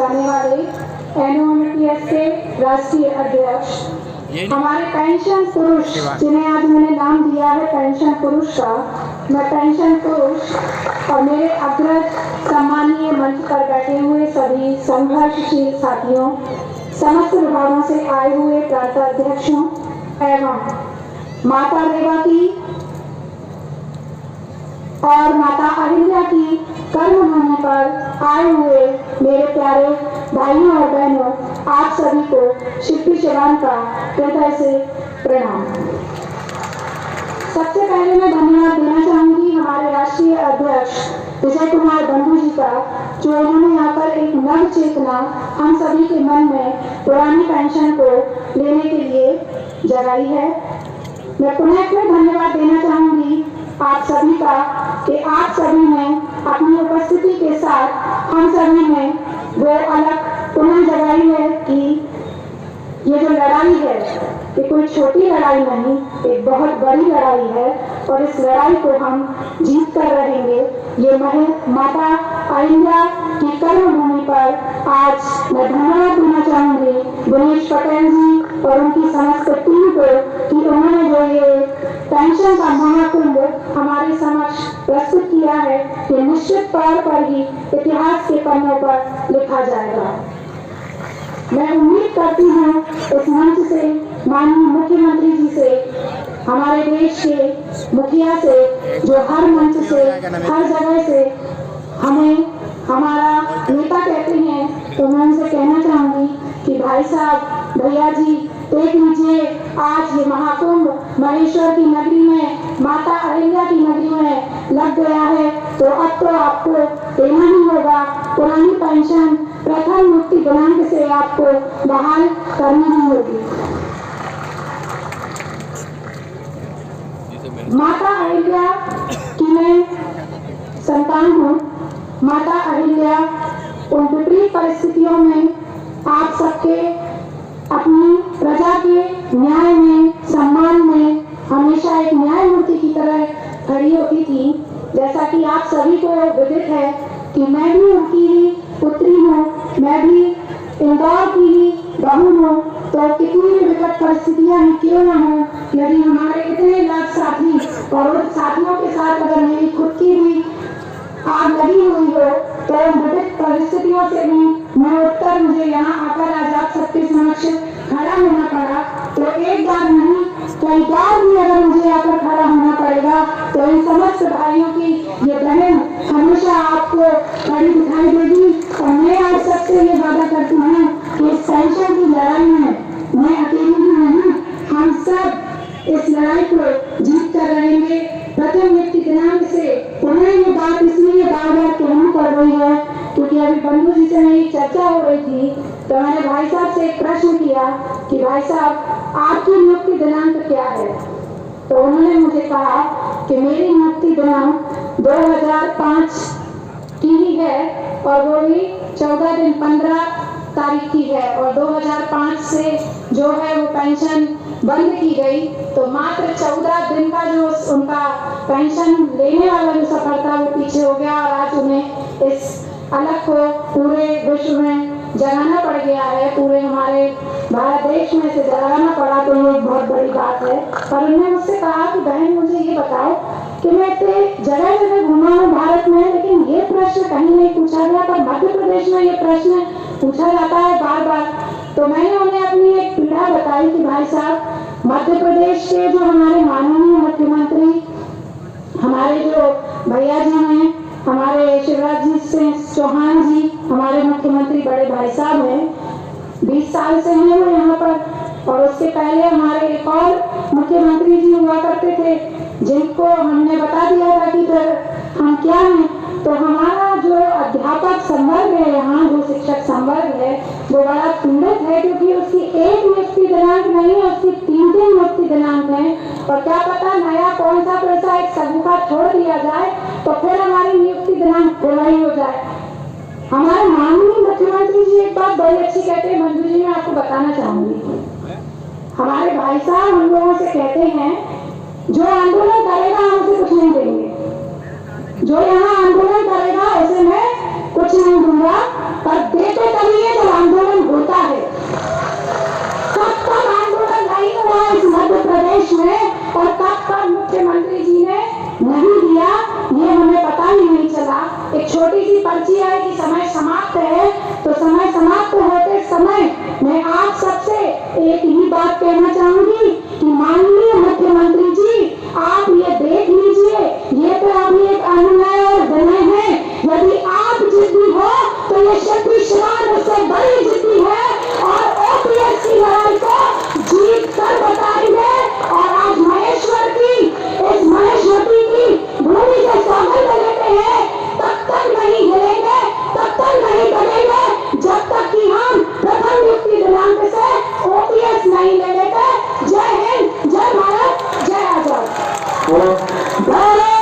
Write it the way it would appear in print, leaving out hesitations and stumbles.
लगाने वाले NOMTS के राष्ट्रीय अध्यक्ष, हमारे पेंशन पुरुष जिन्हें आज मैंने नाम दिया है पेंशन पुरुष का, मैं पेंशन पुरुष और मेरे अग्रज सम्मानीय मंच पर बैठे हुए सभी संघर्षशील साथियों, समस्त विभागों से आए हुए प्रांताध्यक्षों एवं माता रेवा और माता अहिल्या की कर्मभूमि पर आए हुए मेरे प्यारे भाइयों और बहनों, आप सभी को शिल्पी चौहान का हृदय से प्रणाम। सबसे पहले मैं धन्यवाद देना चाहूंगी हमारे राष्ट्रीय अध्यक्ष विजय कुमार बंधु जी का, जो उन्होंने यहाँ पर एक नव चेतना हम सभी के मन में पुरानी पेंशन को लेने के लिए जगाई है। मैं पुनः धन्यवाद देना चाहूंगी आप सभी का कि आप सभी ने अपनी उपस्थिति के साथ हम सभी ने वो अलग पुनः जगाई है कि ये जो लड़ाई है ये कोई छोटी लड़ाई नहीं, एक बहुत बड़ी लड़ाई है और इस लड़ाई को हम जीत कर रहेंगे। ये माता अहिल्या की कर्मभूमि पर आज मैं धन्यवाद देना चाहूंगी दिनेश पटेल जी और उनकी समस्त टीम को कि उन्होंने जो ये पेंशन का महाकुंभ हमारे समक्ष प्रस्तुत किया है, ये निश्चित तौर पर ही इतिहास के पन्नों पर लिखा जाएगा। मैं उम्मीद करती हूँ इस मंच से, माननीय मुख्यमंत्री जी से, हमारे देश के मुखिया से, जो हर मंच से हर जगह से हमें हमारा नेता कहते हैं, तो मैं उनसे कहना चाहूंगी कि भाई साहब, भैया जी देख लीजिए, आज ये महाकुंभ महेश्वर की नगरी में, माता अहिल्या की नगरी में लग गया है, तो अब तो आपको देना ही होगा पुरानी पेंशन प्रथम मुक्ति दिनांक से आपको बहाल करनी ही होगी। माता अहिल्या की मैं संतान हूँ। माता अहिल्या उन विपरीत परिस्थितियों में आप सबके अपनी प्रजा के न्याय में, सम्मान में हमेशा एक न्यायमूर्ति की तरह खड़ी होती थी। जैसा कि आप सभी को विदित है कि मैं भी उनकी ही पुत्री हूँ, मैं भी इंदौर की ही बहू हूँ, तो कितनी भी विकट परिस्थितियां ही क्यों न हो, यदि हमारे इतने लाख साथी और उन साथियों के साथ अगर मेरी खुद की भी आग लगी हुई हो, तो विकट परिस्थितियों से भी मैं उत्तर मुझे यहाँ आकर आज आप सबके समक्ष खड़ा होना पड़ा, तो एक बार नहीं कई बार भी अगर मुझे आकर खड़ा होना पड़ेगा, तो इन समस्त भाइयों की ये बहन हमेशा आपको खड़ी दिखाई देगी। और मैं आज सबसे ये वादा करती हूँ कि इस पेंशन की लड़ाई में मैं अकेली भी नहीं, हम सब इस लड़ाई को जीत कर रहेंगे। प्रथम मुक्ति दिनांक से पुनः ये बात इसलिए बार बार कहनी पड़ रही है क्योंकि अभी बंधु जी से मेरी चर्चा हो रही थी, तो मैंने भाई साहब से एक प्रश्न किया कि भाई साहब आपकी नियुक्ति दिनांक क्या है, तो उन्होंने मुझे कहा कि मेरी नियुक्ति दिनांक 2005 की ही है और वो भी 14 दिन 15 तारीख की है, और 2005 से जो है वो पेंशन बंद की गई, तो मात्र 14 दिन का जो उनका पेंशन लेने वाला जो सफर था वो पीछे हो गया और आज उन्हें इस अलग को पूरे विश्व में जगाना पड़ गया है, पूरे हमारे भारत देश में से जगाना पड़ा, तो ये बहुत बड़ी बात है। पर उन्होंने मुझसे कहा कि बहन मुझे ये बताओ कि मैं इतने जगह जगह घूमा हूँ भारत में, लेकिन ये प्रश्न कहीं नहीं पूछा गया, पर मध्य प्रदेश में ये प्रश्न पूछा जाता है बार बार। तो मैंने उन्हें अपनी एक पीड़ा बताई कि भाई साहब, मध्य प्रदेश के जो हमारे माननीय मुख्यमंत्री, हमारे जो भैया जी हैं, हमारे शिवराज जी सिंह चौहान जी, हमारे मुख्यमंत्री बड़े भाई साहब हैं, 20 साल से हैं वो यहाँ पर, और उसके पहले हमारे एक और मुख्यमंत्री जी हुआ करते थे जिनको हमने बता दिया था कि फिर हम क्या हैं। तो हमारा जो अध्यापक संवर्ग है यहाँ, जो शिक्षक संवर्ग है, वो बड़ा पीड़ित है क्योंकि उसकी एक नियुक्ति दिनांक नहीं है, उसकी 3 नियुक्ति दिनांक है, और क्या पता नया कौन सा पैसा एक सबूका छोड़ दिया जाए तो फिर हमारी नियुक्ति दिनांक खुलाई हो जाए। हमारे माननीय मुख्यमंत्री जी एक बात बड़ी अच्छी कहते हैं, मंजू जी मैं आपको बताना चाहूंगी, हमारे भाई साहब हम लोगों से कहते हैं जो आंदोलन करेगा हम उसे कुछ नहीं देंगे, जो यहाँ आंदोलन करेगा उसे मैं कुछ नहीं दूंगा, पर देते कभी भारत